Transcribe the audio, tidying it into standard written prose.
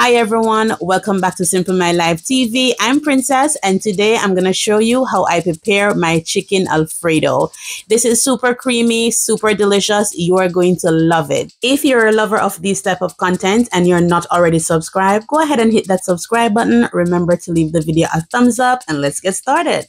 Hi everyone, welcome back to Simple My Life TV. I'm Princess and today I'm going to show you how I prepare my chicken Alfredo. This is super creamy, super delicious. You are going to love it. If you're a lover of this type of content and you're not already subscribed, go ahead and hit that subscribe button. Remember to leave the video a thumbs up and let's get started.